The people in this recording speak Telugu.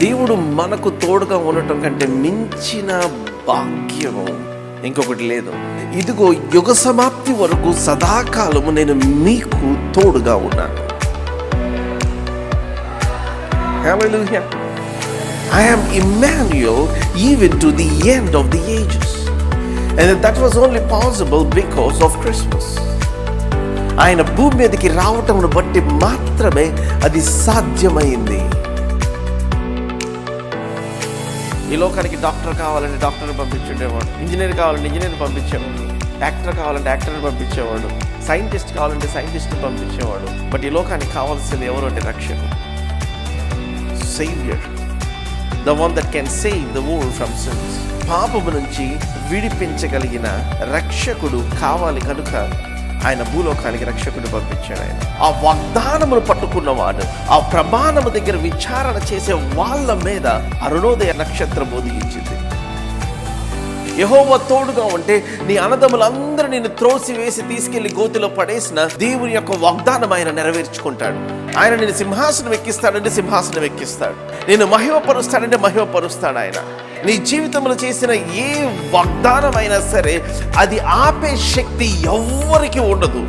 దేవుడు మనకు తోడుగా ఉండటం కంటే మించిన భాగ్యము ఇంకొకటి లేదు. ఇదిగో యుగ సమాప్తి వరకు సదాకాలము నేను మీకు తోడుగా ఉన్నాను. Hallelujah. I am Emmanuel even to the end of the ages. And that was only possible because of Christmas. ఆయన భూమి మీదకి రావటమును బట్టి మాత్రమే అది సాధ్యమైంది. ఈ లోకానికి డాక్టర్ కావాలంటే డాక్టర్ని పంపించుండేవాడు, ఇంజనీర్ కావాలంటే ఇంజనీర్ని పంపించేవాడు, యాక్టర్ కావాలంటే యాక్టర్ని పంపించేవాడు, సైంటిస్ట్ కావాలంటే సైంటిస్ట్ని పంపించేవాడు. బట్ ఈ లోకానికి కావాల్సింది ఎవరు అంటే రక్షకుడు, Savior, the one that can save the world from sins. పాపము నుంచి విడిపించగలిగిన రక్షకుడు కావాలి కనుక ఆయన భూలోకానికి రక్షకుడు పంపించాడు. ఆయన ఆ వాగ్దానమును పట్టుకున్నవాడు, ఆ ప్రమాణము దగ్గర విచారణ చేసే వాళ్ళ మీద అరుణోదయ నక్షత్రం ఉదయించింది. యెహోవా తోడుగా ఉంటే నీ అన్నదమ్ములందరూ నిన్ను త్రోసి వేసి తీసుకెళ్లి గోతిలో పడేసిన దేవుని యొక్క వాగ్దానం ఆయన నెరవేర్చుకుంటాడు. ఆయన నేను సింహాసనం ఎక్కిస్తాడంటే సింహాసనం ఎక్కిస్తాడు, నేను మహిమపరుస్తాడంటే మహిమపరుస్తాడు. ఆయన నీ జీవితంలో చేసిన ఏ వాగ్దానం అయినా సరే అది ఆపే శక్తి ఎవ్వరికి ఉండదు.